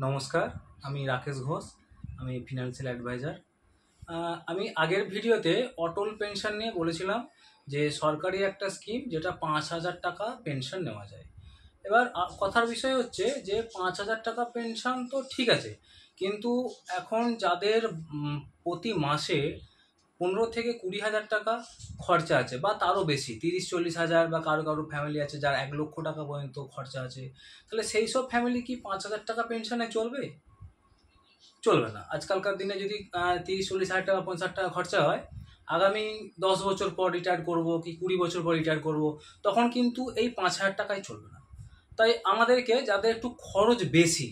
নমস্কার, আমি রাকেশ ঘোষ। আমি ফিনান্সিয়াল অ্যাডভাইজার। আমি আগের ভিডিওতে অটল পেনশন নিয়ে বলেছিলাম যে সরকারি একটা স্কিম যেটা 5,000 টাকা পেনশন নেওয়া যায়। এবার কথার বিষয় হচ্ছে যে 5,000 টাকা পেনশন তো ঠিক আছে, কিন্তু এখন যাদের প্রতি মাসে 15,000 থেকে 20,000 টাকা খরচা আছে বা তারও বেশি, 30-40 হাজার, বা কারো কারো ফ্যামিলি আছে যার 1 লক্ষ টাকা পর্যন্ত খরচা আছে, তাহলে সেই সব ফ্যামিলি কি 5,000 টাকা পেনশনে চলবে? চলবে না। আজকালকার দিনে যদি 30-40 হাজার টাকা 50 টাকা খরচা হয়, আগামী 10 বছর পর রিটায়ার করব কি 20 বছর পর রিটায়ার করব, তখন কিন্তু এই 5,000 টাকায় চলবে না। তাই আমাদেরকে, যাদের একটু খরচ বেশি,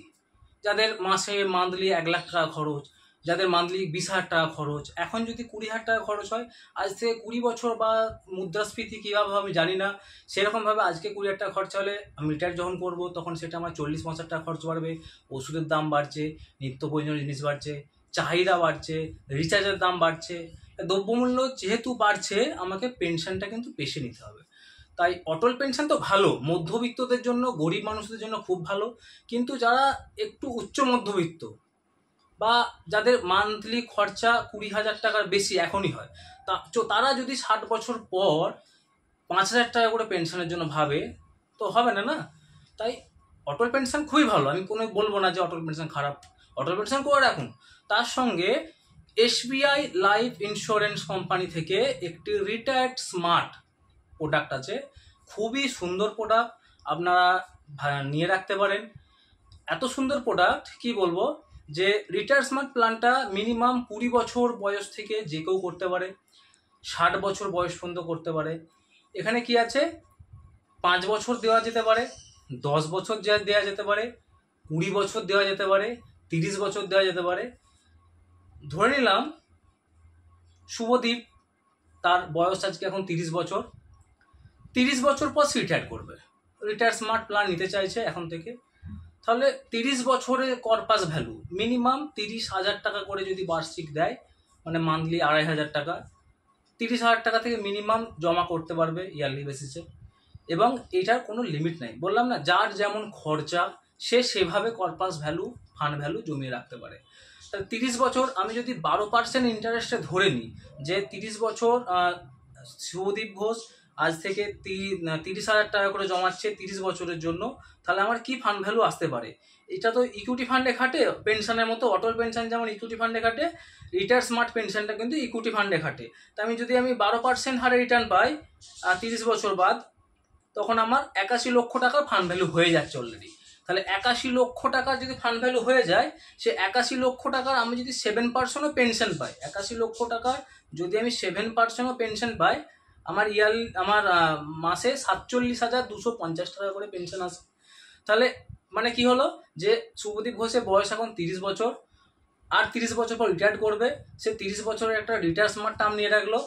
যাদের মাসে মান্থলি 1 লাখ টাকা খরচ, যাদের মান্থলি 20,000 টাকা খরচ, এখন যদি 20,000 টাকা খরচ হয়, আজ থেকে 20 বছর বা মুদ্রাস্ফীতি কীভাবে আমি জানি না, সেরকমভাবে আজকে 20,000 টাকা খরচা হলে আমি রিটায়ার যখন করব তখন সেটা আমার 40-50 টাকা খরচ বাড়বে। ওষুধের দাম বাড়ছে, নিত্য প্রয়োজনীয় জিনিস বাড়ছে, চাহিদা বাড়ছে, রিচার্জের দাম বাড়ছে, দ্রব্যমূল্য যেহেতু বাড়ছে, আমাকে পেনশনটা কিন্তু বেশি নিতে হবে। তাই অটল পেনশন তো ভালো, মধ্যবিত্তদের জন্য, গরিব মানুষদের জন্য খুব ভালো। কিন্তু যারা একটু উচ্চ মধ্যবিত্ত বা যাদের মান্থলি খরচা 20,000 টাকার বেশি এখনই হয়, তারা যদি 60 বছর পর 5,000 টাকা করে পেনশনের জন্য ভাবে, তো হবে না, না? তাই অটল পেনশন খুবই ভালো, আমি কোনো বলবো না যে অটল পেনশন খারাপ। অটল পেনশন করে রাখুন। তার সঙ্গে SBI লাইফ ইন্স্যুরেন্স কোম্পানি থেকে একটি রিটায়ার্ড স্মার্ট প্রোডাক্ট আছে, খুবই সুন্দর প্রোডাক্ট, আপনারা নিয়ে রাখতে পারেন। এত সুন্দর প্রোডাক্ট কি বলবো, যে রিটায়ার স্মার্ট প্ল্যানটা মিনিমাম 20 বছর বয়স থেকে যে কেউ করতে পারে, 60 বছর বয়স পর্যন্ত করতে পারে। এখানে কি আছে, 5 বছর দেওয়া যেতে পারে, 10 বছর দেওয়া যেতে পারে, 20 বছর দেওয়া যেতে পারে, 30 বছর দেওয়া যেতে পারে। ধরে নিলাম শুভদীপ, তার বয়স আজকে এখন 30 বছর, 30 বছর পর রিটায়ার করবে, রিটায়ার স্মার্ট প্ল্যান নিতে চাইছে এখন থেকে। তাহলে 30 বছরে কর্পাস ভ্যালু মিনিমাম 30,000 টাকা করে যদি বার্ষিক দেয়, মানে মান্থলি 2,500 টাকা, 30,000 টাকা থেকে মিনিমাম জমা করতে পারবে ইয়ারলি বেসিসে। এবং এটার কোনো লিমিট নাই, বললাম না, যার যেমন খরচা সে সেভাবে কর্পাস ভ্যালু, ফান্ড ভ্যালু জমিয়ে রাখতে পারে। তাহলে 30 বছর আমি যদি 12% ইন্টারেস্টে ধরে নিই, যে 30 বছর শুভদীপ ঘোষ আজ থেকে 30,000 টাকা করে জমাচ্ছে 30 বছরের জন্য, তাহলে আমার কি ফান্ড ভ্যালু আসতে পারে? এটা তো ইকুইটি ফান্ডে খাটে, পেনশনের মতো। অটল পেনশন যেমন ইকুইটি ফান্ডে খাটে, রিটায়ার স্মার্ট পেনশনটা কিন্তু ইকুইটি ফান্ডে খাটে। তা আমি যদি 12% হারে রিটার্ন পাই 30 বছর বাদ, তখন আমার 81 লক্ষ টাকার ফান্ড ভ্যালু হয়ে যাচ্ছে অলরেডি। তাহলে 81 লক্ষ টাকার যদি ফান্ড ভ্যালু হয়ে যায়, সে 81 লক্ষ টাকার আমি যদি 7%ও পেনশন পাই, 81 লক্ষ টাকার যদি আমি 7%ও পেনশন পাই, আমার মাসে 47,250 টাকা করে পেনশন আসে। তাহলে মানে কি হলো, যে শুভদীপ ঘোষের বয়স এখন 30 বছর, আর 30 বছর পর রিটায়ার করবে। সে 30 বছরের একটা রিটায়ার স্মার্ট টার্ম নিয়ে রাখলো,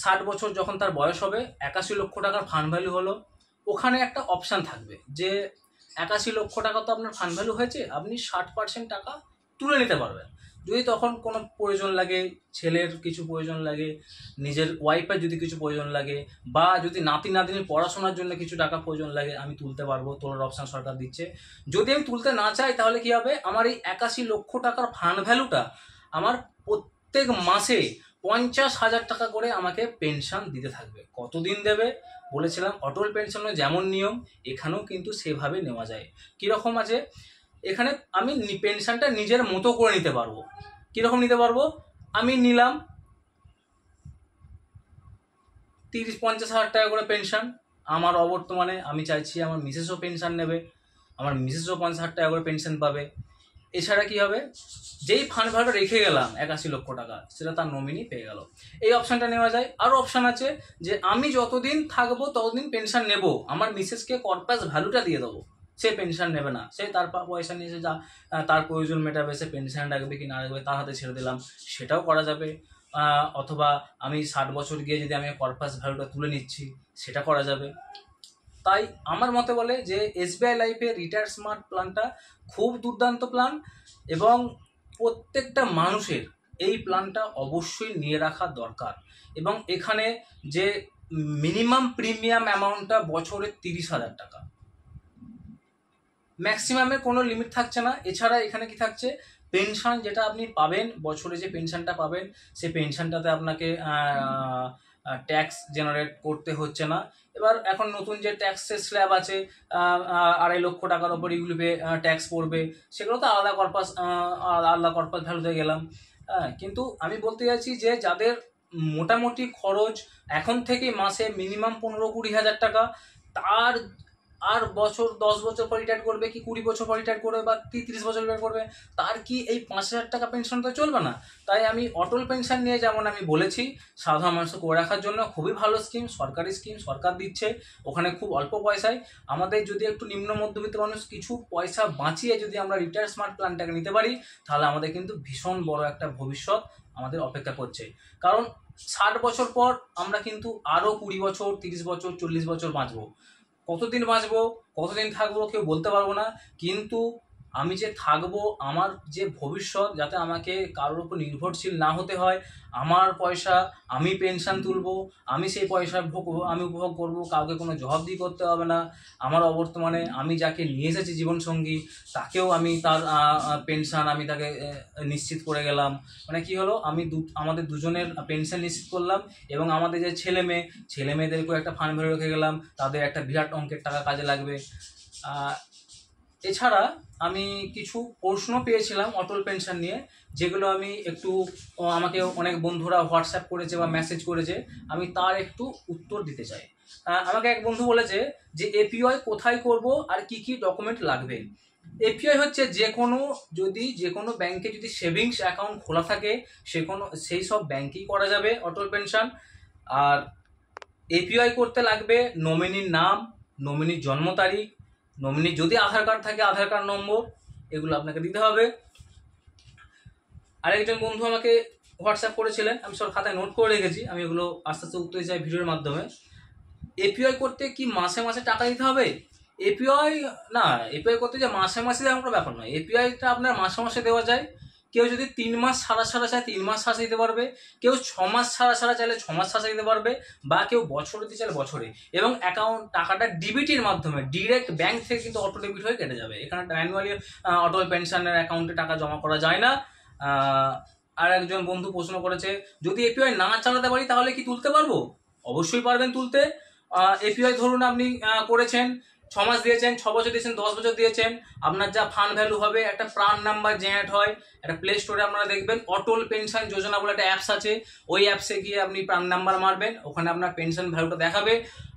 60 বছর যখন তার বয়স হবে, 81 লক্ষ টাকার ফান্ড ভ্যালু হলো। ওখানে একটা অপশান থাকবে যে 81 লক্ষ টাকা তো আপনার ফান্ড ভ্যালু হয়েছে, আপনি 60% টাকা তুলে নিতে পারবেন। যদি তখন কোনো প্রয়োজন লাগে, ছেলের কিছু প্রয়োজন লাগে, নিজের ওয়াইফের যদি কিছু প্রয়োজন লাগে, বা যদি নাতি নাতনির পড়াশোনার জন্য কিছু টাকা প্রয়োজন লাগে, আমি তুলতে পারবো, তোলার অপশান সরকার দিচ্ছে। যদি আমি তুলতে না চাই, তাহলে কি হবে, আমার এই 81 লক্ষ টাকার ফান্ড ভ্যালুটা আমার প্রত্যেক মাসে 50,000 টাকা করে আমাকে পেনশন দিতে থাকবে। কতদিন দেবে বলেছিলাম, অটল পেনশনে যেমন নিয়ম, এখানেও কিন্তু সেভাবে নেওয়া যায়। কীরকম আছে, এখানে আমি পেনশনটা নিজের মতো করে নিতে পারবো। কীরকম নিতে পারবো, আমি নিলাম 30-50 হাজার টাকা করে পেনশন, আমার অবর্তমানে আমি চাইছি আমার মিসেসও পেনশন নেবে, আমার মিসেসও 50,000 টাকা করে পেনশন পাবে। এছাড়া কি হবে, যেই ফান্ড ভ্যালুটা রেখে গেলাম 81 লক্ষ টাকা, সেটা তার নমিনি পেয়ে গেল। এই অপশানটা নেওয়া যায়। আরও অপশান আছে যে আমি যতদিন থাকবো ততদিন পেনশন নেব, আমার মিসেসকে কর্পাস ভ্যালুটা দিয়ে দেবো, সে পেনশন নেবে না, সে তার পয়সা নিয়ে এসে যা তার প্রয়োজন মেটাবে, সে পেনশন রাখবে কি না রাখবে তার হাতে ছেড়ে দিলাম, সেটাও করা যাবে। অথবা আমি 60 বছর গিয়ে যদি আমি কর্পাস ভ্যালুটা তুলে নিচ্ছি, সেটা করা যাবে। তাই আমার মতে বলে যে SBI লাইফের রিটায়ার স্মার্ট প্ল্যানটা খুব দুর্দান্ত প্ল্যান, এবং প্রত্যেকটা মানুষের এই প্ল্যানটা অবশ্যই নিয়ে রাখা দরকার। এবং এখানে যে মিনিমাম প্রিমিয়াম অ্যামাউন্টটা বছরে 30,000 টাকা, ম্যাক্সিমামের কোনো লিমিট থাকছে না। এছাড়া এখানে কি থাকছে, পেনশন যেটা আপনি পাবেন, বছরে যে পেনশনটা পাবেন সেই পেনশনটাতে আপনাকে ট্যাক্স জেনারেট করতে হচ্ছে না। এবার এখন নতুন যে ট্যাক্সের স্ল্যাব আছে 2.5 লক্ষ টাকার ওপর ইউলিপে ট্যাক্স পড়বে, সেগুলো তো আলাদা কর্পাস ভ্যালুতে গেলাম। কিন্তু আমি বলতে চাইছি যে যাদের মোটামুটি খরচ এখন থেকে মাসে মিনিমাম 15-20 হাজার টাকা, তার আর বছর 10 বছর পর রিটায়ার করবে কি 20 বছর পর রিটায়ার করবে বা 30 বছর রিটায়ার করবে, তার কি এই 5,000 টাকা পেনশন তো চলবে না। তাই আমি অটল পেনশন নিয়ে যেমন আমি বলেছি, সাধারণ মানুষ করে রাখার জন্য খুবই ভালো স্কিম, সরকারি স্কিম, সরকার দিচ্ছে, ওখানে খুব অল্প পয়সায় আমাদের যদি একটু নিম্ন মধ্যবিত্ত মানুষ কিছু পয়সা বাঁচিয়ে যদি আমরা রিটায়ার স্মার্ট প্ল্যানটাকে নিতে পারি, তাহলে আমাদের কিন্তু ভীষণ বড় একটা ভবিষ্যৎ আমাদের অপেক্ষা করছে। কারণ 60 বছর পর আমরা কিন্তু আরও 20 বছর, 30 বছর, 40 বছর বাঁচবো। কতদিন বাঁচবো, কতদিন থাকবো কেউ বলতে পারবো না, কিন্তু আমি যে থাকবো, আমার যে ভবিষ্যৎ, যাতে আমাকে কারোর উপর নির্ভরশীল না হতে হয়, আমার পয়সা আমি পেনশন তুলবো, আমি সেই পয়সা আমি উপভোগ করবো, কাউকে কোনো জবাবদিহি করতে হবে না। আমার অবর্তমানে আমি যাকে নিয়ে এসেছি জীবনসঙ্গী, তাকেও আমি তার পেনশন আমি তাকে নিশ্চিত করে গেলাম। মানে কি হলো, আমি আমাদের দুজনের পেনশন নিশ্চিত করলাম, এবং আমাদের যে ছেলে মেয়েদেরকেও একটা ফান্ড ভরে রেখে গেলাম, তাদের একটা বিরাট অঙ্কের টাকা কাজে লাগবে। এছাড়া আমি কিছু প্রশ্ন পেয়েছিলাম অটল পেনশন নিয়ে, যেগুলো আমি একটু আমাকে অনেক বন্ধুরা হোয়াটসঅ্যাপ করেছে বা মেসেজ করেছে, আমি তার একটু উত্তর দিতে চাই। আমাকে এক বন্ধু বলেছে যে এপিওয়াই কোথায় করব আর কি কি ডকুমেন্ট লাগবে। এপিওয়াই হচ্ছে যে কোনো ব্যাংকে যদি সেভিংস অ্যাকাউন্ট খোলা থাকে সেই সব ব্যাংকেই করা যাবে অটল পেনশন। আর এপিওয়াই করতে লাগবে নমিনির নাম, নমিনির জন্ম তারিখ, নমিনির যদি আধার কার্ড থাকে আধার কার্ড নম্বর, এগুলো আপনাকে দিতে হবে। আরেকজন বন্ধু আমাকে হোয়াটসঅ্যাপ করেছিলেন, আমি সব খাতায় নোট করে রেখেছি, আমি এগুলো আস্তে আস্তে উত্তর চাই ভিডিওর মাধ্যমে। এপিওয়াই করতে কি মাসে মাসে টাকা দিতে হবে? এপিওয়াই করতে যে মাসে মাসে দেওয়ার কোনো ব্যাপার নয়। এপিওয়াইটা আপনার মাসে মাসে দেওয়া যায়। কেউ যদি 3 মাস ছাড়া চায় 3 মাস ছাড়া দিতে পারবে, কেউ 6 মাস ছাড়া চাইলে 6 মাস ছাড়া দিতে পারবে, বা কেউ বছরে দিতে চাইলে বছরে। এবং অ্যাকাউন্ট টাকাটা ডিবিটির মাধ্যমে ডিরেক্ট ব্যাংক থেকে কিন্তু অটো ডেবিট হয়ে কেটে যাবে। এখানে ম্যানুয়ালি অটল পেনশনের অ্যাকাউন্টে টাকা জমা করা যায় না। আর একজন বন্ধু প্রশ্ন করেছে, যদি এপিওয়াই না চালাতে পারি তাহলে কি তুলতে পারবো? অবশ্যই পারবেন তুলতে। এপিওয়াই ধরুন আপনি করেছেন, 6 মাস দিয়েছেন, 6 বছর দিয়েছেন, 10 বছর দিয়েছেন, আপনার যা ফান্ড ভ্যালু হবে, একটা প্রাণ নাম্বার জেনারেট হয়, একটা প্লে স্টোরে আপনারা দেখবেন অটল পেনশন যোজনা বলে একটা অ্যাপস আছে, ওই অ্যাপসে গিয়ে আপনি প্রাণ নাম্বার মারবেন, ওখানে আপনার পেনশন ভ্যালুটা দেখাবে,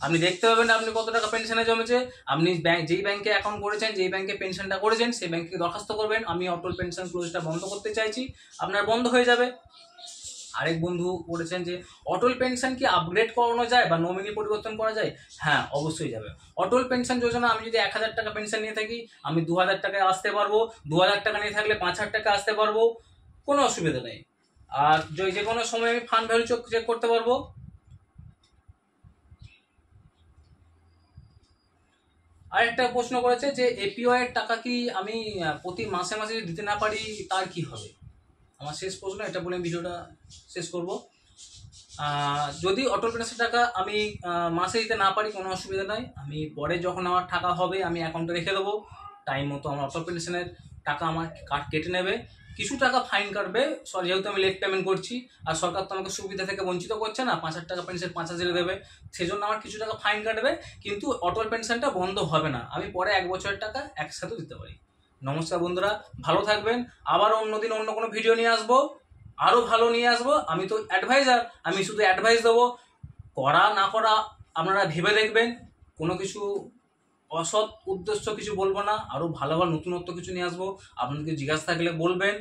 আপনি দেখতে পাবেন আপনি কত টাকা পেনশনে জমেছে। আপনি যেই ব্যাংকে অ্যাকাউন্ট করেছেন, যেই ব্যাংকে পেনশনটা করেছেন, সেই ব্যাংকে দরখাস্ত করবেন, আমি অটল পেনশন ক্লোজটা বন্ধ করতে চাইছি, আপনার বন্ধ হয়ে যাবে। আরেক বন্ধু বলেছেন যে অটল পেনশন কি আপগ্রেড করানো যায় বা নমিনি পরিবর্তন করা যায়? হ্যাঁ, অবশ্যই যাবে। অটল পেনশন যোজনা আমি যদি 1,000 টাকা পেনশন নিয়ে থাকি, আমি 2,000 টাকায় আসতে পারবো, 2,000 টাকা নিয়ে থাকলে 5,000 টাকা আসতে পারবো, কোনো অসুবিধা নেই। আর যে কোনো সময় আমি ফান্ড ভ্যালু চেক করতে পারবো। আরেকটা প্রশ্ন করেছে যে এপিওয়াই এর টাকা কি আমি প্রতি মাসে মাসে যদি দিতে না পারি তার কি হবে? আমার শেষ প্রশ্ন, এটা বলে ভিডিওটা শেষ করব। যদি অটল পেনশনের টাকা আমি মাসে দিতে না পারি, কোনো অসুবিধা নাই, আমি পরে যখন আমার টাকা হবে আমি অ্যাকাউন্টে রেখে দেবো, টাইম মতো আমার অটল পেনশনের টাকা আমার কেটে নেবে। কিছু টাকা ফাইন কাটবে, যেহেতু আমি লেট পেমেন্ট করছি, আর সরকার তো আমাকে সুবিধা থেকে বঞ্চিত করছে না, 5,000 টাকা পেনশন 5,000 দেবে, সেজন্য আমার কিছু টাকা ফাইন কাটবে, কিন্তু অটল পেনশনটা বন্ধ হবে না, আমি পরে 1 বছরের টাকা একসাথে দিতে পারি। নমস্কার বন্ধুরা, ভালো থাকবেন। আবার অন্যদিন অন্য কোনো ভিডিও নিয়ে আসবো, আরও ভালো নিয়ে আসবো। আমি তো অ্যাডভাইজার, আমি শুধু অ্যাডভাইস দেবো, করা না করা আপনারা ভেবে দেখবেন, কোনো কিছু অসৎ উদ্দেশ্য কিছু বলবো না, আরও ভালো ভালো নতুনত্ব কিছু নিয়ে আসবো। আপনাদেরকে জিজ্ঞাসা থাকলে বলবেন,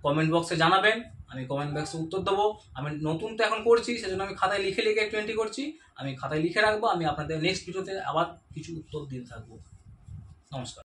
কমেন্ট বক্সে জানাবেন, আমি কমেন্ট বক্সে উত্তর দেবো। আমি নতুন তো এখন করছি, সেজন্য আমি খাতায় লিখে একটু এন্ট্রি করছি, আমি খাতায় লিখে রাখবো, আমি আপনাদের নেক্সট ভিডিওতে আবার কিছু উত্তর দিতে থাকবো। নমস্কার।